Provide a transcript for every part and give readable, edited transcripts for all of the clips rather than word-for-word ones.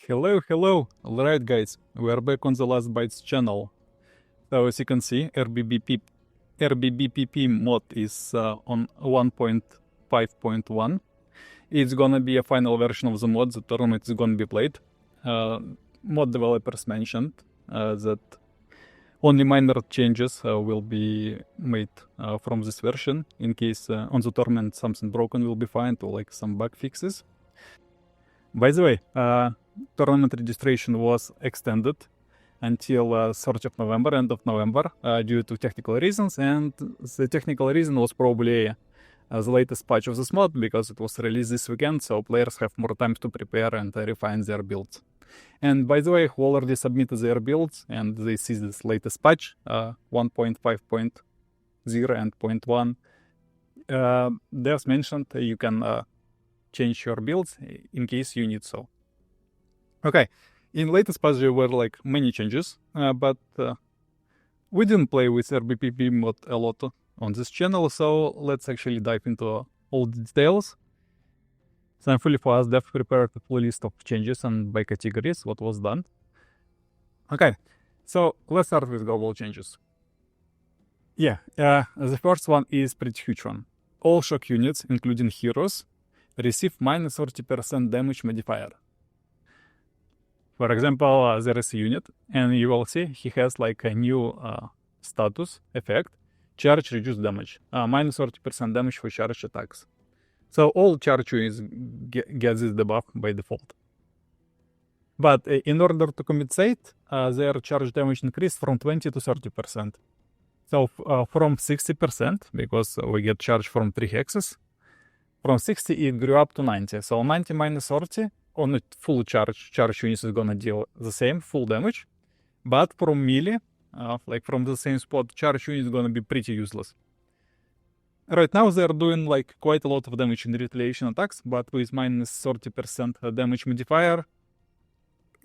Hello. Alright guys, we are back on the Last Bytes channel. So as you can see, RbbPMod is on 1.5.1. It's gonna be a final version of the mod. The tournament is gonna be played. Mod developers mentioned that only minor changes will be made from this version. In case on the tournament something broken will be found, or like some bug fixes. By the way, tournament registration was extended until 3rd of November, end of November, due to technical reasons, and the technical reason was probably the latest patch of this mod, because it was released this weekend, so players have more time to prepare and refine their builds. And by the way, who already submitted their builds, and they see this latest patch, 1.5.0 and 0.1, there's mentioned you can change your builds in case you need so. Okay, in latest patch there were like many changes, but we didn't play with RbbPMod a lot on this channel, so let's actually dive into all the details. Thankfully for us, Dev prepared a full list of changes and by categories what was done. Okay, so let's start with global changes. Yeah, the first one is pretty huge one. All shock units, including heroes, receive minus 30% damage modifier. For example, there is a unit, and you will see he has like a new status effect, charge reduced damage, minus 30% damage for charge attacks. So all charge units get this debuff by default. But in order to compensate, their charge damage increased from 20 to 30%. So from 60%, because we get charge from 3 hexes, from 60 it grew up to 90. So 90 minus 30 on a full charge units is gonna deal the same full damage, but from melee, like from the same spot, charge unit is gonna be pretty useless. Right now they're doing like quite a lot of damage in retaliation attacks, but with minus 30% damage modifier,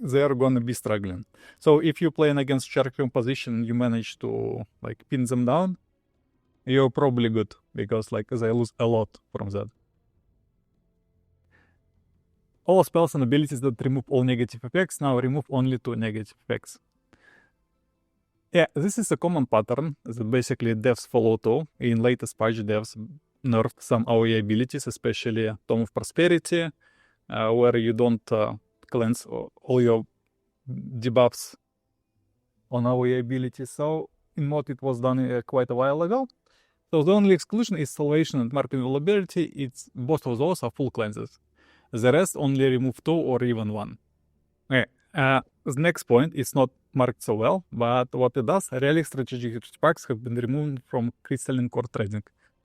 they're gonna be struggling. So if you're playing against champion position and you manage to like pin them down, you're probably good, because like they lose a lot from that. All spells and abilities that remove all negative effects now remove only 2 negative effects. Yeah, this is a common pattern that basically devs follow too. In latest patch, devs nerfed some AoE abilities, especially Tome of Prosperity, where you don't cleanse all your debuffs on AoE abilities. So in mod it was done quite a while ago. So the only exclusion is Salvation and Mark Invulnerability. It's both of those are full cleanses. The rest only remove 2 or even 1. Okay, the next point is not marked so well, but what it does, relic strategic artifacts have been removed from Crystalline Core Trading,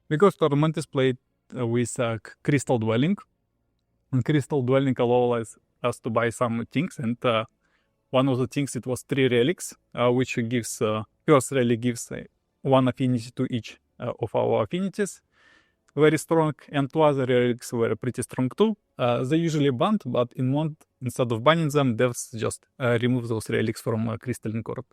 because Tournament is played with Crystal Dwelling, and Crystal Dwelling allows us to buy some things, and one of the things, it was 3 relics, which gives, first relic gives 1 affinity to each of our affinities, very strong, and 2 other relics were pretty strong too. They usually banned, but in mod, instead of banning them, devs just remove those relics from Crystalline Core.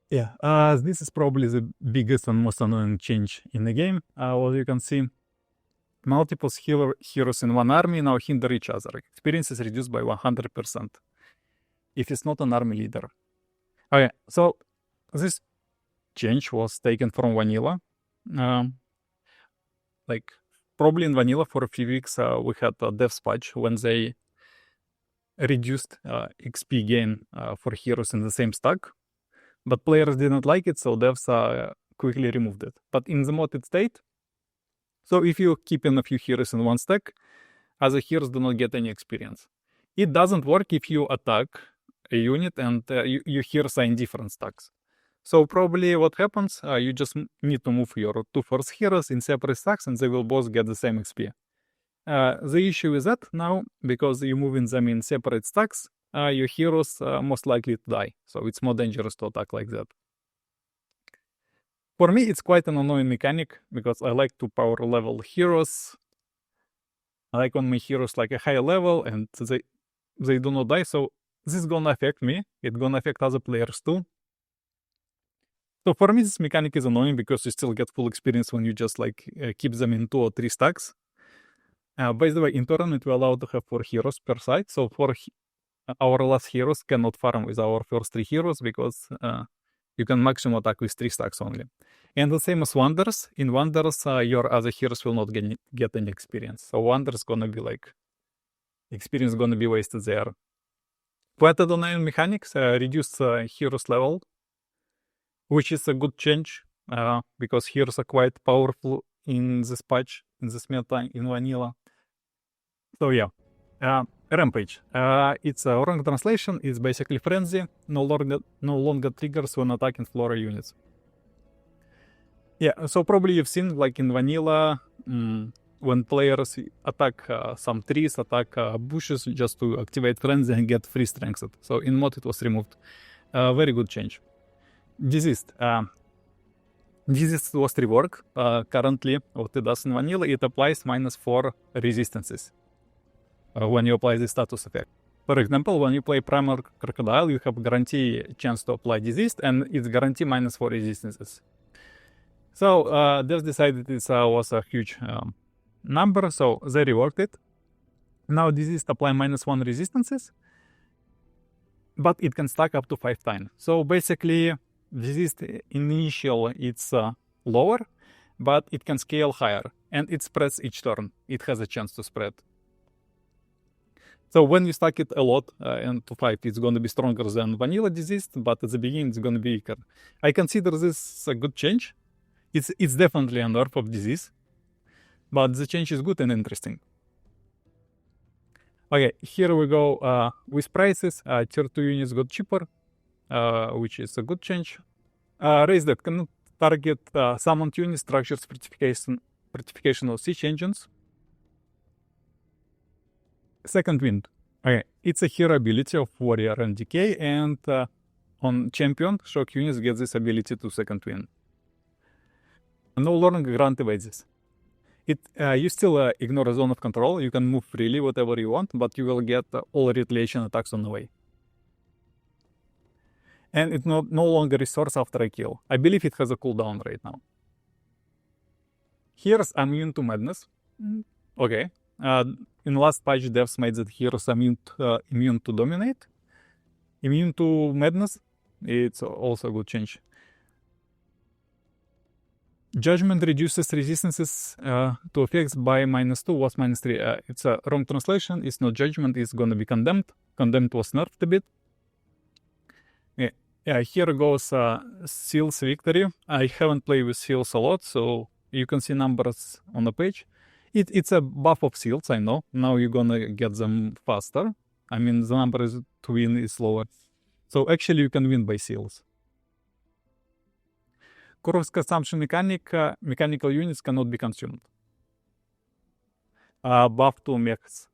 Yeah, this is probably the biggest and most annoying change in the game. As you can see, multiple heroes in one army now hinder each other. Experience is reduced by 100% if it's not an army leader. Okay, so this change was taken from vanilla. Like probably in vanilla for a few weeks we had a devs patch when they reduced XP gain for heroes in the same stack, but players didn't like it, so devs quickly removed it. But in the mod it stayed. So if you keep in a few heroes in one stack, other heroes do not get any experience. It doesn't work if you attack a unit and your heroes are in different stacks. So probably what happens, you just need to move your 2 first heroes in separate stacks and they will both get the same XP. The issue is that now, because you're moving them in separate stacks, your heroes are most likely to die. So it's more dangerous to attack like that. For me, it's quite an annoying mechanic, because I like to power level heroes. I like when my heroes like a high level and they do not die. So this is gonna affect me. It's gonna affect other players too. So for me, this mechanic is annoying, because you still get full experience when you just like keep them in 2 or 3 stacks. By the way, in tournament we're allowed to have 4 heroes per side, so 4 our last heroes cannot farm with our first 3 heroes because you can maximum attack with 3 stacks only. And the same as Wonders. In Wonders, your other heroes will not get any experience. So Wonders gonna be like, experience gonna be wasted there. Plated on iron mechanics, reduce heroes level, which is a good change because heroes are quite powerful in this patch, in this meta, in vanilla. So yeah, Rampage. It's a wrong translation. It's basically frenzy. No longer triggers when attacking flora units. Yeah, so probably you've seen like in vanilla when players attack some trees, attack bushes just to activate frenzy and get free strength. So in mod it was removed. Very good change. Diseased. Diseased was reworked. Currently, what it does in vanilla, it applies -4 resistances when you apply the status effect. For example, when you play Primal Crocodile, you have guarantee chance to apply Diseased, and it's guarantee -4 resistances. So devs decided it was a huge number, so they reworked it. Now Diseased apply -1 resistances, but it can stack up to 5 times. So basically, Diseased initial it's lower, but it can scale higher, and it spreads each turn. It has a chance to spread. So when you stack it a lot and to 5, it's going to be stronger than vanilla Diseased, but at the beginning it's going to be weaker. I consider this a good change. It's definitely a nerf of Disease, but the change is good and interesting. Okay, here we go with prices. Tier 2 units got cheaper, which is a good change. Raise that can target summoned unit structures, fortification of siege engines. Second Wind. Okay, it's a hero ability of Warrior and Decay, and on Champion, Shock units get this ability to Second Wind. No longer grant evades. You still ignore a zone of control. You can move freely, whatever you want, but you will get all retaliation attacks on the way. And it no longer restores after a kill. I believe it has a cooldown right now. Heroes immune to madness. Okay. In last patch, devs made that heroes immune to dominate. Immune to madness. It's also a good change. Judgment reduces resistances to effects by -2, was -3. It's a wrong translation. It's not judgment, it's gonna be condemned. Condemned was nerfed a bit. Yeah, here goes Seals Victory. I haven't played with Seals a lot, so you can see numbers on the page. It's a buff of Seals, I know. Now you're gonna get them faster. I mean, the number to win is lower. So actually you can win by Seals. Curves consumption mechanical units cannot be consumed. Buff to mechs.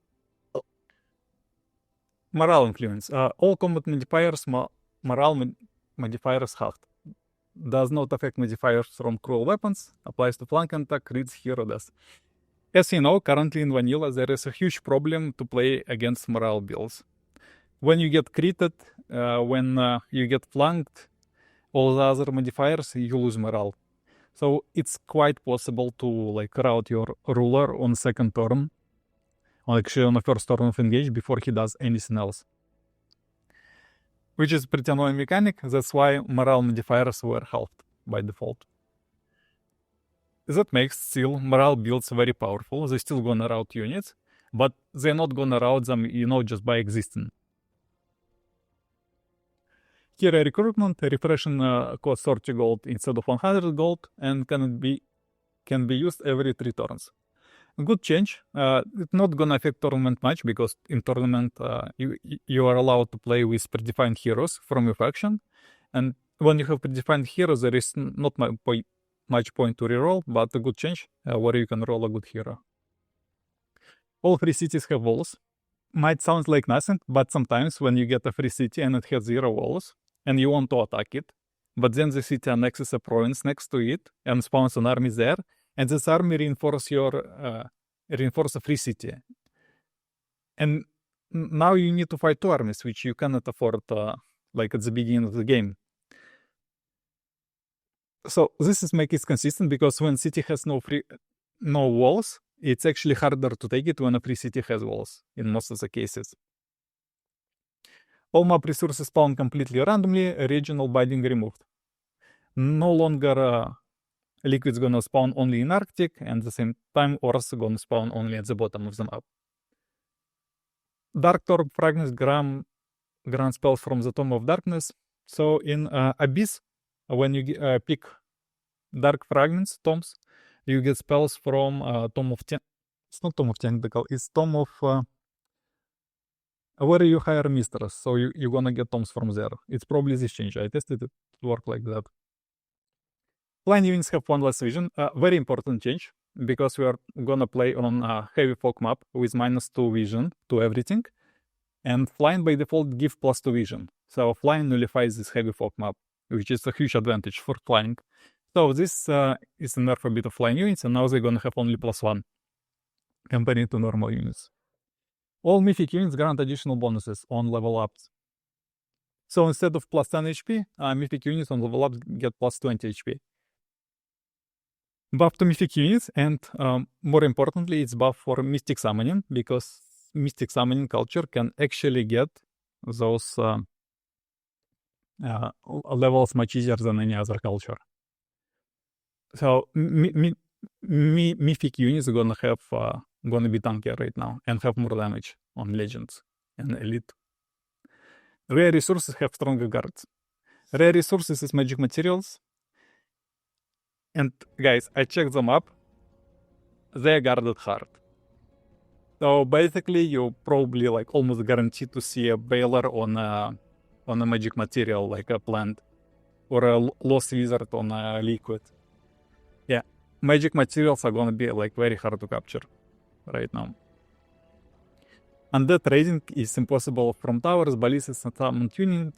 Morale influence. All combat modifiers, morale modifiers halved. Does not affect modifiers from cruel weapons. Applies to flank attack, crits, hero death. As you know, currently in vanilla there is a huge problem to play against morale builds. When you get critted, when you get flanked, all the other modifiers, you lose morale. So it's quite possible to like route your ruler on second turn, or actually on the first turn of engage before he does anything else. Which is pretty annoying mechanic, that's why morale modifiers were halved by default. That makes still morale builds very powerful. They're still gonna route units, but they're not gonna route them, just by existing. Hero recruitment, refreshing cost 30 gold instead of 100 gold, and can be used every 3 turns. A good change. It's not gonna affect tournament much because in tournament you are allowed to play with predefined heroes from your faction, and when you have predefined heroes, there is not much point to reroll, but a good change where you can roll a good hero. All free cities have walls. Might sound like nothing, but sometimes when you get a free city and it has 0 walls, and you want to attack it, but then the city annexes a province next to it and spawns an army there, and this army reinforce a free city. And now you need to fight 2 armies, which you cannot afford like at the beginning of the game. So this is make it consistent because when city has no walls, it's actually harder to take it when a free city has walls in most of the cases. All map resources spawn completely randomly, regional binding removed. No longer liquids gonna spawn only in Arctic, and at the same time ores gonna spawn only at the bottom of the map. Dark Torb fragments grant spells from the Tome of Darkness. So in Abyss, when you pick Dark Fragments, tomes, you get spells from Tome of it's not Tome of Tentacle, it's Tome of where you hire Mistress, so you're gonna get tomes from there. It's probably this change. I tested it to work like that. Flying units have one less vision. Very important change, because we are gonna play on a heavy fog map with -2 vision to everything. And flying by default gives +2 vision. So flying nullifies this heavy fog map, which is a huge advantage for flying. So this is a nerf a bit of flying units, and now they're gonna have only +1 compared to normal units. All mythic units grant additional bonuses on level ups. So instead of +10 HP, mythic units on level ups get +20 HP. Buff to mythic units, and more importantly, it's buff for mystic summoning, because mystic summoning culture can actually get those levels much easier than any other culture. So mythic units are gonna be tankier right now and have more damage on legends and elite. Rare resources have stronger guards. Rare resources is magic materials. And guys, I checked them up. They're guarded hard. So basically, you're probably like almost guaranteed to see a Baylor on a magic material, like a plant, or a lost wizard on a liquid. Yeah, magic materials are gonna be like very hard to capture right now. Undead raising is impossible from towers, ballistas, and summon tuning.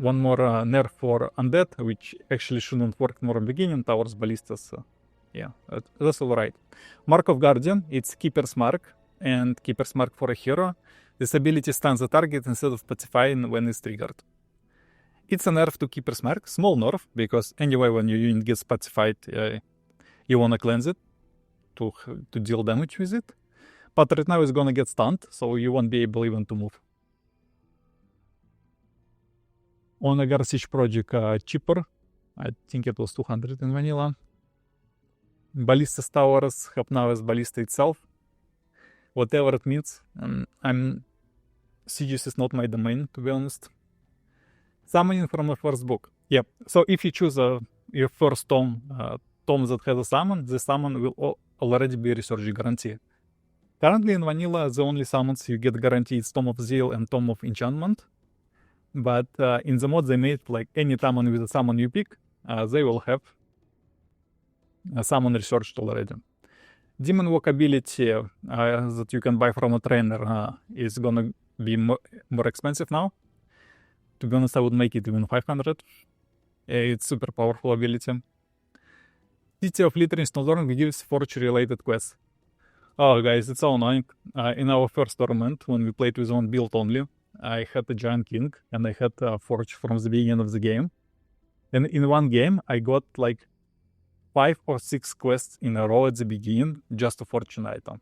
One more nerf for undead, which actually shouldn't work more beginning. Towers, ballistas, yeah, that's alright. Mark of Guardian, it's Keeper's Mark, and Keeper's Mark for a hero. This ability stuns the target instead of pacifying when it's triggered. It's a nerf to Keeper's Mark, small nerf, because anyway when your unit gets pacified, you wanna cleanse it to deal damage with it. But right now it's gonna get stunned, so you won't be able even to move. On a Garcish project, cheaper. I think it was 200 in vanilla. Ballista's towers have now as ballista itself. Whatever it means. Sieges is not my domain, to be honest. Summoning from the first book. Yep. So if you choose your first tome that has a summon, the summon will already be research guarantee. Currently in vanilla, the only summons you get guaranteed is Tome of Zeal and Tome of Enchantment. But in the mod they made like any summon with a summon you pick, they will have a summon researched already. Demon Walk ability that you can buy from a trainer is gonna be more expensive now. To be honest, I would make it even 500. It's super powerful ability. City of Litterings no longer gives forge-related quests. Oh guys, it's so annoying. In our first tournament, when we played with one build only, I had a Giant King, and I had a Forge from the beginning of the game. And in one game, I got like 5 or 6 quests in a row at the beginning just to forge an item.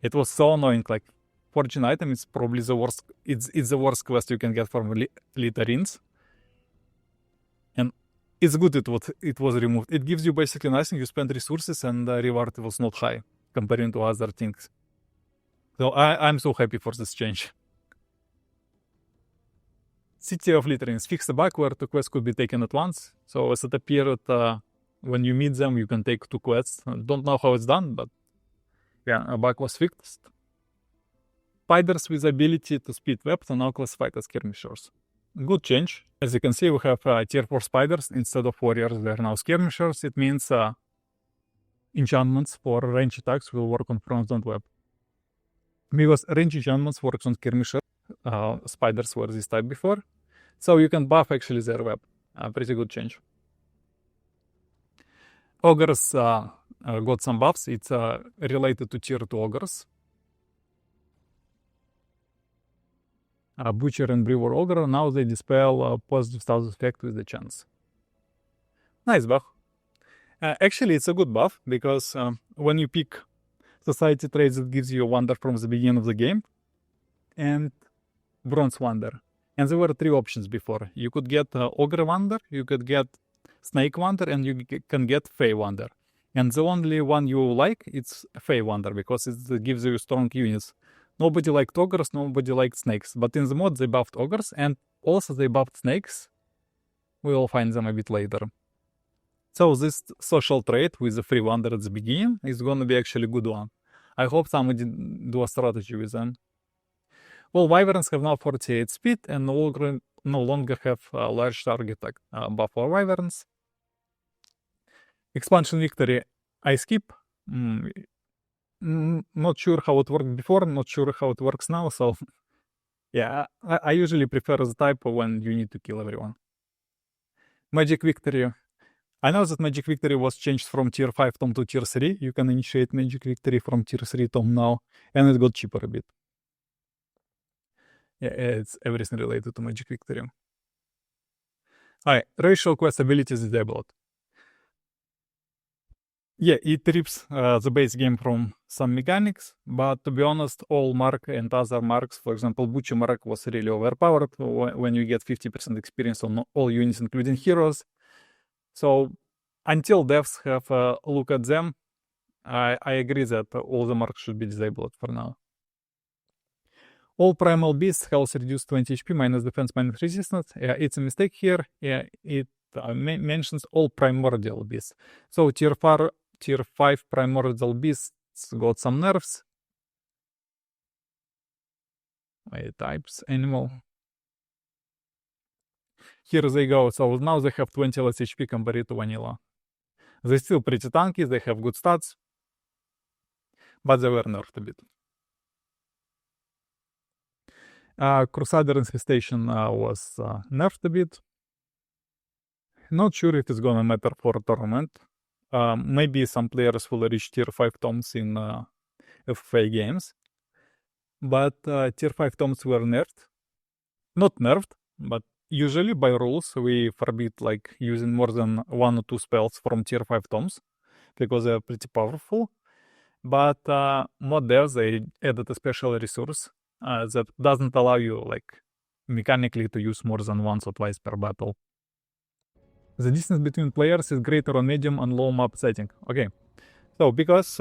It was so annoying. Like, forge an item is probably the worst. It's the worst quest you can get from Litterings. And it's good it was removed. It gives you basically nothing. You spend resources, and the reward was not high comparing to other things. So I'm so happy for this change. City of Litterings fixed a bug where 2 quests could be taken at once. So as it appeared, when you meet them, you can take 2 quests. Don't know how it's done, but yeah, a bug was fixed. Spiders with ability to speed webs are now classified as skirmishers. Good change. As you can see, we have tier 4 spiders instead of warriors. They are now skirmishers. It means enchantments for range attacks will work on frozen web. Because range enchantments works on skirmishers. Spiders were this type before, so you can buff actually their web. Pretty good change. Ogres got some buffs. It's related to tier 2 ogres. Butcher and Brewer Ogre, now they dispel positive status effect with the chance. Nice buff. Actually, it's a good buff, because when you pick society traits, it gives you a wonder from the beginning of the game. And Bronze Wander. And there were 3 options before. You could get Ogre Wander, you could get Snake Wander, and you can get Fey Wander. And the only one you like, it's Fey Wander, because it gives you strong units. Nobody liked Ogres, nobody liked Snakes. But in the mod, they buffed Ogres, and also they buffed Snakes. We will find them a bit later. So this social trait with the free Wander at the beginning is gonna be actually a good one. I hope somebody do a strategy with them. Well, Wyverns have now 48 speed and no longer have a large target buff for Wyverns. Expansion Victory, I skip. Not sure how it worked before, not sure how it works now, so yeah, I usually prefer the type when you need to kill everyone. Magic Victory. I know that Magic Victory was changed from tier 5 tome to tier 3. You can initiate Magic Victory from tier 3 tome now, and it got cheaper a bit. Yeah, it's everything related to Magic Victory. Alright, racial quest abilities disabled. Yeah, it rips the base game from some mechanics, but to be honest, all Mark and other Marks, for example, Butcher Mark was really overpowered when you get 50% experience on all units, including heroes. So until devs have a look at them, I agree that all the marks should be disabled for now. All primal beasts health reduced 20 HP, minus defense, minus resistance. It's a mistake here. It mentions all primordial beasts. So tier 5 primordial beasts got some nerfs. Types, animal. Here they go. So now they have 20 less HP compared to vanilla. They're still pretty tanky, they have good stats, but they were nerfed a bit. Crusader Infestation was nerfed a bit. Not sure if it's gonna matter for tournament. Maybe some players will reach tier 5 tomes in FFA games. But tier 5 tomes were nerfed. Not nerfed, but usually by rules we forbid like using more than 1 or 2 spells from tier 5 tomes, because they're pretty powerful. But mod devs, they added a special resource that doesn't allow you like mechanically to use more than once or twice per battle. The distance between players is greater on medium and low map setting. Okay, so because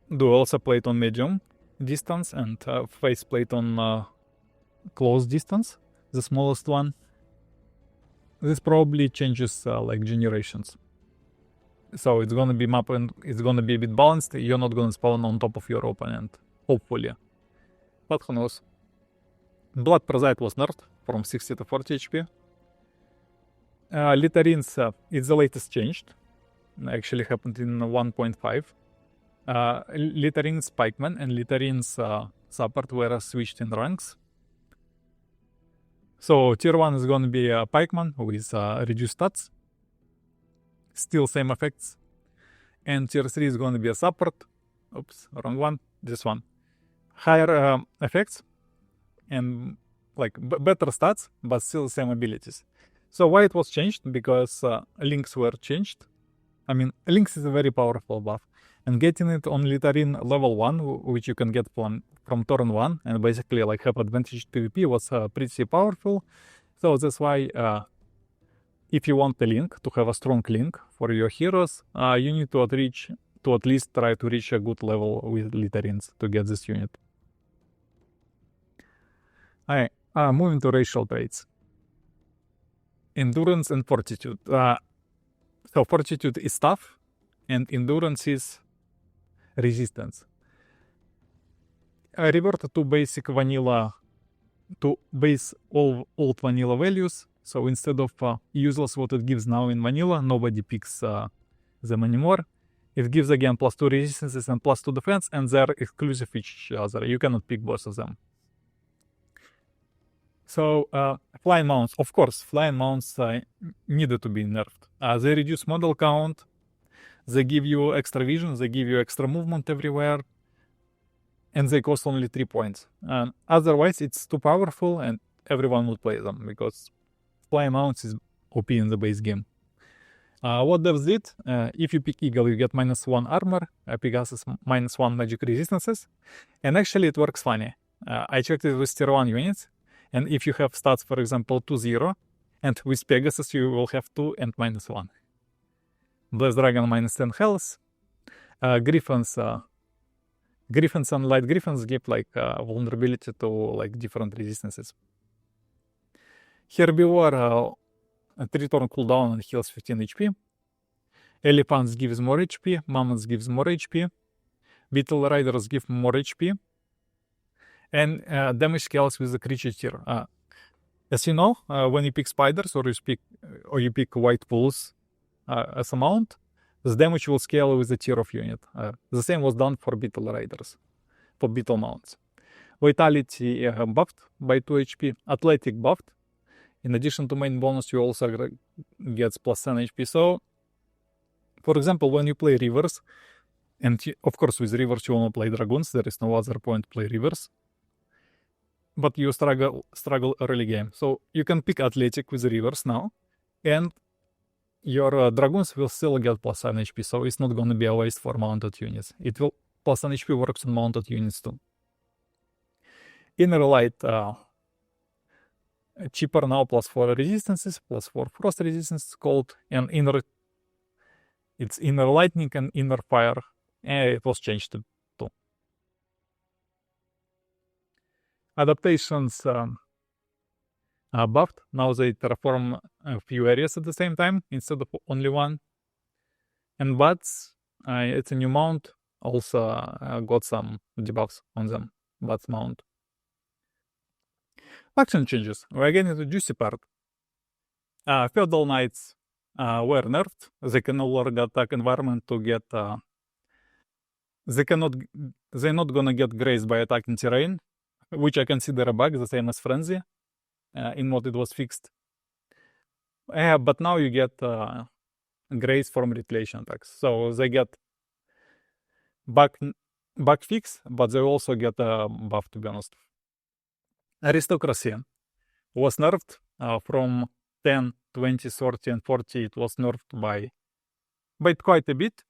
duels are played on medium distance and face played on close distance, the smallest one, this probably changes like generations. So it's gonna be map and it's gonna be a bit balanced. You're not gonna spawn on top of your opponent, hopefully. But who knows? Blood Parasite was nerfed from 60 to 40 HP. Litterines, it's the latest changed. Actually happened in 1.5. Litterines Pikeman and Litterines support were switched in ranks. So tier 1 is gonna be a Pikeman with reduced stats. Still same effects. And tier 3 is gonna be a support. Oops, wrong one. This one. Higher effects and like better stats, but still same abilities. So why it was changed? Because links were changed. I mean, links is a very powerful buff, and getting it on Litterine level 1, which you can get from turn 1, and basically like have advantage PvP, was pretty powerful. So that's why if you want a link, to have a strong link for your heroes, you need to at least try to reach a good level with Litterines to get this unit. Alright, moving to racial traits. Endurance and Fortitude. So Fortitude is tough, and Endurance is resistance. Revert to basic vanilla, to base all old vanilla values. So instead of useless what it gives now in vanilla, nobody picks them anymore. It gives again +2 resistances and +2 defense, and they're exclusive each other. You cannot pick both of them. So flying mounts, of course, flying mounts needed to be nerfed. They reduce model count, they give you extra vision, they give you extra movement everywhere, and they cost only 3 points. Otherwise, it's too powerful and everyone would play them, because flying mounts is OP in the base game. What devs did, if you pick Eagle, you get -1 armor, Pegasus -1 magic resistances, and actually it works funny. I checked it with tier 1 units, And if you have stats, for example, 2, 0, and with Pegasus you will have 2 and -1. Blessed Dragon -10 health. Griffins and Light Griffins give like vulnerability to like different resistances. Herbivore at return cooldown and heals 15 HP. Elephants gives more HP. Mammoths gives more HP. Beetle Riders give more HP. And damage scales with the creature tier. As you know, when you pick spiders or you pick white pools as a mount, the damage will scale with the tier of unit. The same was done for Beetle Riders, for Beetle mounts. Vitality buffed by 2 HP. Athletic buffed. In addition to main bonus, you also get plus 10 HP. So, for example, when you play Rivers, and of course with Rivers you want to play Dragoons, there is no other point to play Rivers, but you struggle early game. So you can pick Athletic with Rivers now, and your Dragoons will still get plus 7 HP, so it's not going to be a waste for mounted units. It will plus 1 HP works on mounted units too. Inner Light, cheaper now, plus 4 resistances, plus 4 frost resistance called, and it's Inner Lightning and Inner Fire, and it was changed to 2. Adaptations are buffed. Now they terraform a few areas at the same time instead of only one. And Bats, it's a new mount, also got some debuffs on them. Bats mount. Faction changes. We're getting to the juicy part. Feudal Knights were nerfed. They can no longer attack environment to get... They're not gonna get grazed by attacking terrain, which I consider a bug, the same as Frenzy. In what it was fixed. But now you get grace from retaliation attacks. So they get bug fix, but they also get a buff, to be honest. Aristocracy was nerfed from 10, 20, 30, and 40. It was nerfed by quite a bit.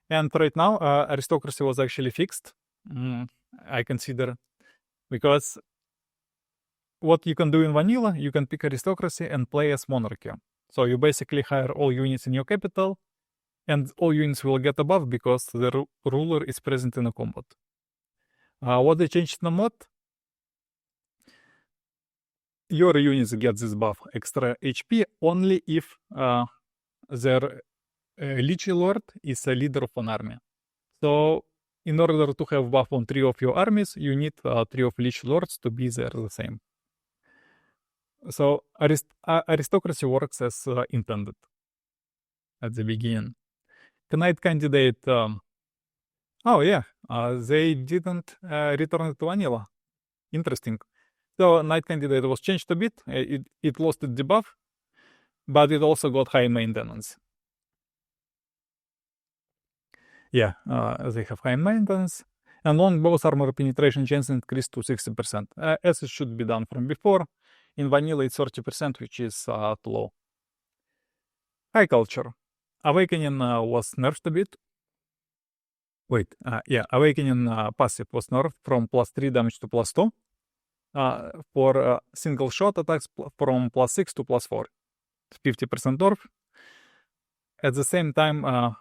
And right now, Aristocracy was actually fixed, I consider, because what you can do in vanilla, you can pick Aristocracy and play as Monarchy. So you basically hire all units in your capital, and all units will get a buff because the ruler is present in a combat. What they changed in the mod? Your units get this buff, extra HP, only if their Lich Lord is a leader of an army. So in order to have buff on 3 of your armies, you need 3 of Lich Lords to be there the same. So Aristocracy works as intended at the beginning. Knight Candidate, they didn't return it to vanilla. Interesting. So Knight Candidate was changed a bit. It lost its debuff, but it also got high maintenance. They have high maintenance. And longbow's armor penetration chance increased to 60%, as it should be done from before. In vanilla, it's 30%, which is too low. High culture. Awakening was nerfed a bit. Awakening passive was nerfed from +3 damage to +2. For single shot attacks from +6 to +4. 50% nerf. At the same time,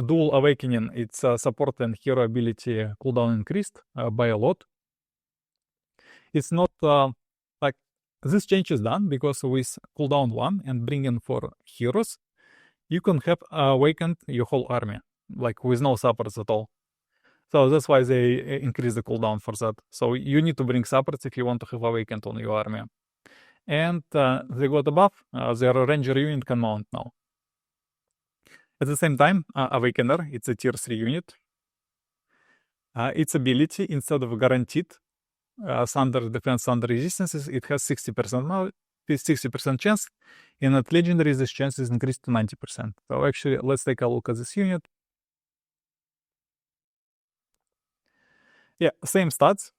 dual awakening, its support and hero ability cooldown increased by a lot. It's not like this change is done because with cooldown 1 and bringing 4 heroes, you can have awakened your whole army, like with no supports at all. So that's why they increase the cooldown for that. So you need to bring supports if you want to have awakened on your army. And they got a buff. Their ranger unit can mount now. At the same time, Awakener, it's a tier 3 unit. Its ability, instead of guaranteed thunder defense, thunder resistances, it has 60% now, 60% chance, and at legendary this chance is increased to 90%. So actually, let's take a look at this unit. Same stats.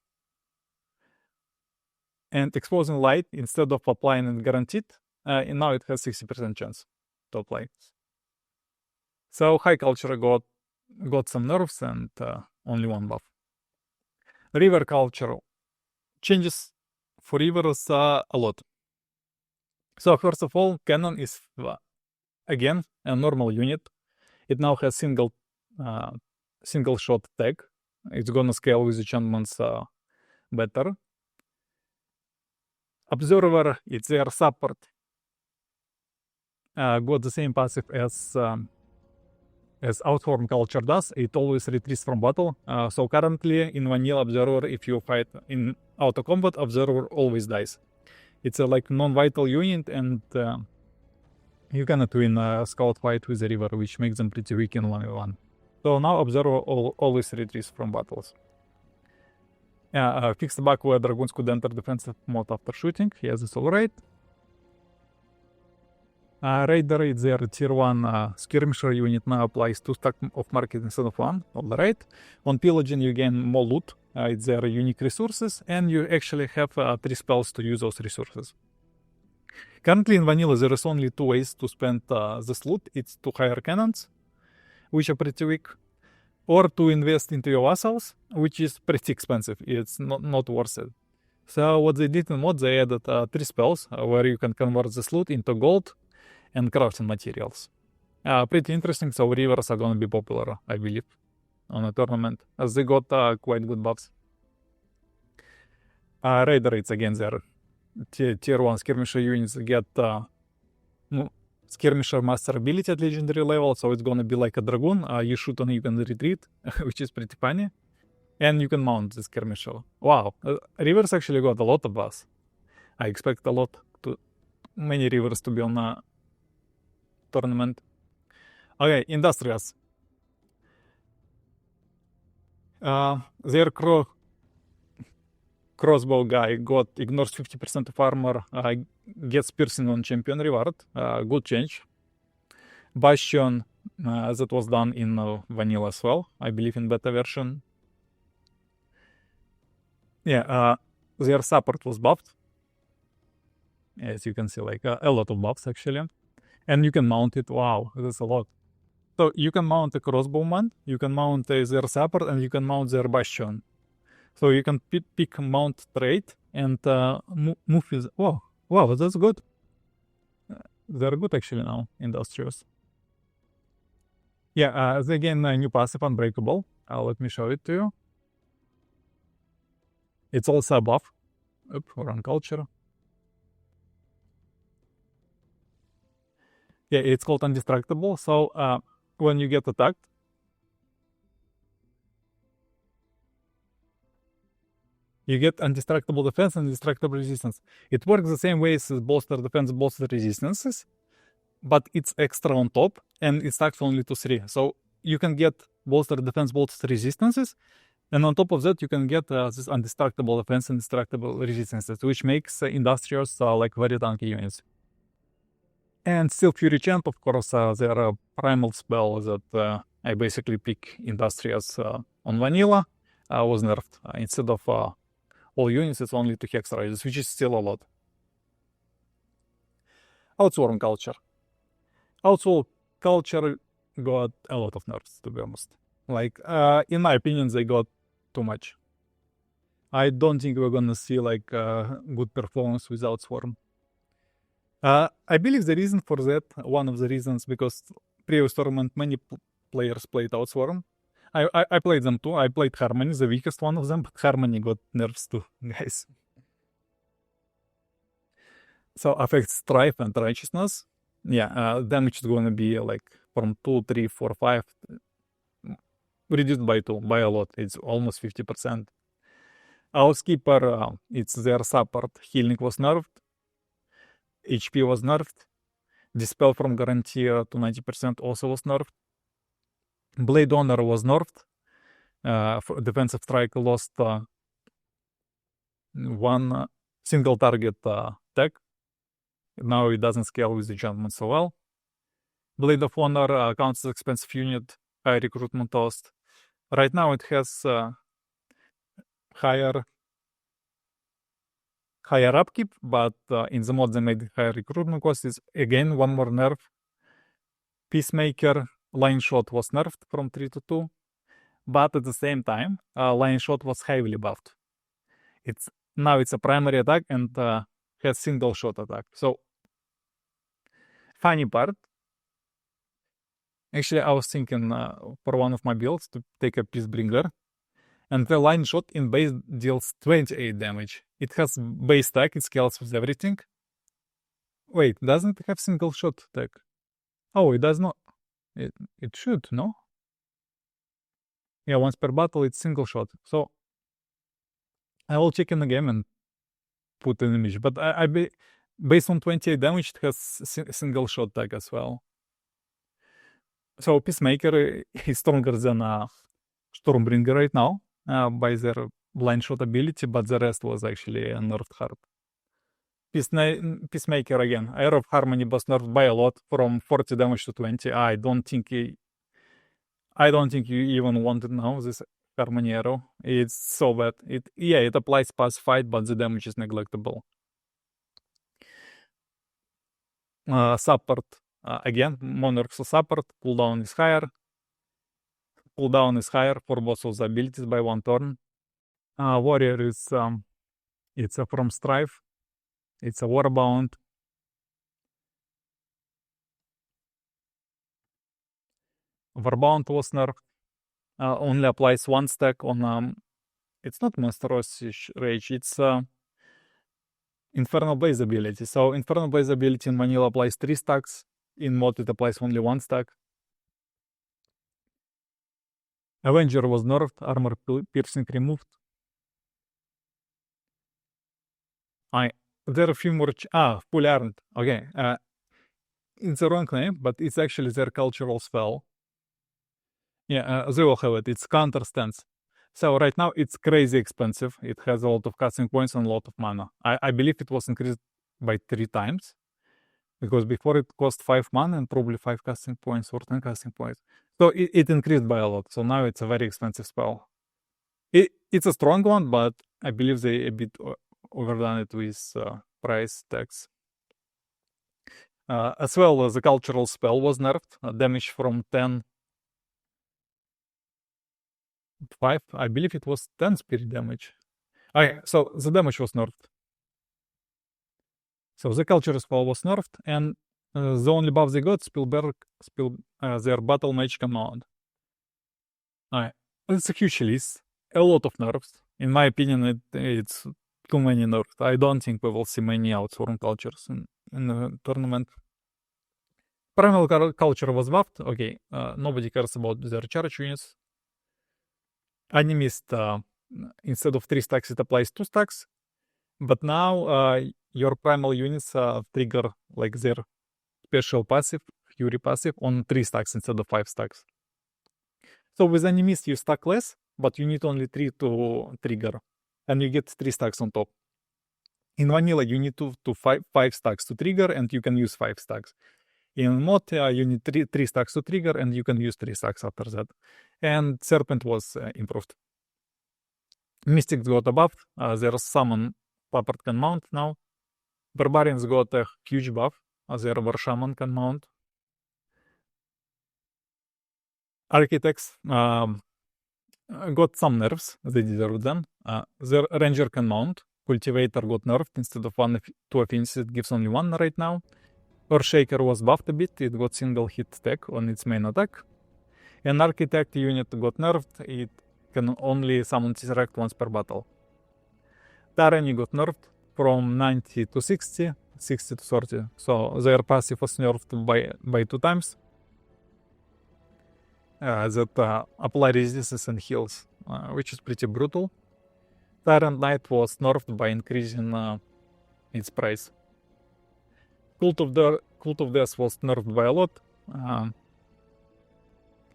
And exposing light, instead of applying it guaranteed, and now it has 60% chance to apply. So high culture got some nerfs and only one buff. River culture changes for Reavers, a lot. So first of all, Cannon is, again, a normal unit. It now has single shot tag. It's gonna scale with enchantments better. Observer, it's their support. Got the same passive as Outform Culture does. It always retreats from battle. So currently in Vanilla Observer, if you fight in auto combat, Observer always dies. It's a like non-vital unit, and you cannot win a scout fight with a river, which makes them pretty weak in 1v1. So now Observer always retreats from battles. Fixed the bug where Dragoons could enter defensive mode after shooting. Yes, it's alright. Raider, it's their tier 1 skirmisher unit, now applies 2 stack of market instead of 1. Alright. On Pillaging you gain more loot. It's their unique resources, and you actually have 3 spells to use those resources. Currently in Vanilla there is only 2 ways to spend this loot. It's to hire cannons, which are pretty weak, or to invest into your vassals, which is pretty expensive. It's not worth it. So what they did in mod, they added 3 spells where you can convert this loot into gold and crafting materials. Pretty interesting. So Reavers are gonna be popular, I believe, on a tournament, as they got quite good buffs. Raider, it's again their tier 1 skirmisher units get skirmisher master ability at legendary level, so it's gonna be like a dragoon. You shoot and you can retreat, which is pretty funny. And you can mount the skirmisher. Wow, Reavers actually got a lot of buffs. I expect many Reavers to be on a tournament. Okay, Industrious. Their crossbow guy ignores 50% of armor, gets piercing on champion reward. Good change. Bastion, that was done in vanilla as well, I believe in beta version. Yeah, their support was buffed. As you can see, like a lot of buffs actually. And you can mount it. Wow, that's a lot. So you can mount a crossbowman, you can mount their support, and you can mount their bastion. So you can pick mount trait and move with. Wow, that's good. They're good actually now, Industrious. Yeah, they gain a new passive, Unbreakable. Let me show it to you. It's also a buff. For Unculture. Yeah, it's called Undistractable. So when you get attacked, you get Undistractable defense and Undistractable resistance. It works the same way as bolster defense, bolster resistances, but it's extra on top, and it stacks only to 3. So you can get bolster defense, bolster resistances, and on top of that you can get this Undistractable defense and Undistractable resistances, which makes Industrious like very tanky units. And still Fury Chant, of course, their primal spell that I basically pick Industrious on vanilla was nerfed. Instead of all units, it's only 2 Hex Riders, which is still a lot. Outswarm Culture. Outswarm Culture got a lot of nerfs, to be honest. Like, in my opinion, they got too much. I don't think we're gonna see like good performance with Outswarm. I believe the reason for that, one of the reasons, because previous tournament many players played Outswarm. I played them too. I played Harmony, the weakest one of them, but Harmony got nerfs too, guys. So affects Strife and Righteousness. Yeah, damage is gonna be like from 2, 3, 4, 5, reduced by 2, by a lot. It's almost 50%. Housekeeper, it's their support. Healing was nerfed. HP was nerfed. Dispel from Guarantee to 90% also was nerfed. Blade Honor was nerfed. Defensive Strike lost 1 single target tag. Now it doesn't scale with enchantment so well. Blade of Honor counts as expensive unit, high recruitment cost. Right now it has higher upkeep, but in the mod they made higher recruitment cost. Is again one more nerf. Peacemaker line shot was nerfed from 3 to 2, but at the same time line shot was heavily buffed. It's Now it's a primary attack and has single shot attack. So, funny part. Actually, I was thinking for one of my builds to take a Peacebringer. And the line shot in base deals 28 damage. It has base stack, it scales with everything. Wait, doesn't it have single shot attack? Oh, it does not. It should, no? Yeah, once per battle, it's single shot. So, I will check in the game and put an image. But based on 28 damage, it has single shot attack as well. So, Peacemaker is stronger than Stormbringer right now. By their blind shot ability, but the rest was actually nerfed hard. Peacemaker again. Arrow of Harmony was nerfed by a lot, from 40 damage to 20. I don't think you even want to know this Harmony arrow. It's so bad. It applies pass fight, but the damage is neglectable. Support again. Monarchs support. Cooldown is higher. Cooldown is higher for both of the abilities by 1 turn. Warrior is it's from Strife. It's a Warbound. Warbound was nerfed. Only applies 1 stack on it's not Monstrous Rage, it's Infernal Blaze ability. So Infernal Blaze ability in vanilla applies 3 stacks. In mod it applies only 1 stack. Avenger was nerfed, armor piercing removed. There are a few more. Fully armed. Okay. It's a wrong name, but it's actually their cultural spell. Yeah, they will have it. It's counter stance. So right now it's crazy expensive. It has a lot of casting points and a lot of mana. I believe it was increased by 3 times. Because before it cost 5 mana and probably 5 casting points or 10 casting points. So it increased by a lot. So now it's a very expensive spell. It's a strong one, but I believe they a bit overdone it with price tags. As well as the cultural spell was nerfed. Damage from 10. 5. I believe it was 10 spirit damage. Okay, so the damage was nerfed. So the culture spell was nerfed, and the only buff they got, their battle mage command. It's a huge list, a lot of nerfs. In my opinion, it's too many nerfs. I don't think we will see many outsworn cultures in the tournament. Primal culture was buffed. Okay, nobody cares about their charge units. Animist, instead of 3 stacks, it applies 2 stacks. But now your primal units trigger like their special passive, Fury passive, on 3 stacks instead of 5 stacks. So with Animist you stack less, but you need only 3 to trigger, and you get 3 stacks on top. In vanilla you need 5 stacks to trigger, and you can use 5 stacks. In mod you need 3 stacks to trigger, and you can use 3 stacks after that. And Serpent was improved. Mystics got a buff. Their Summon Puppet can mount now. Barbarians got a huge buff. Their War Shaman can mount. Architects got some nerfs. They deserve them. Their Ranger can mount. Cultivator got nerfed. Instead of 2 affinities, it gives only 1 right now. Earthshaker was buffed a bit. It got single hit attack on its main attack. An Architect unit got nerfed. It can only summon Tesseract once per battle. Tyranny got nerfed from 90 to 60, 60 to 30. So their passive was nerfed by 2 times. That apply resistance and heals, which is pretty brutal. Tyrant Knight was nerfed by increasing its price. Cult of Death was nerfed by a lot.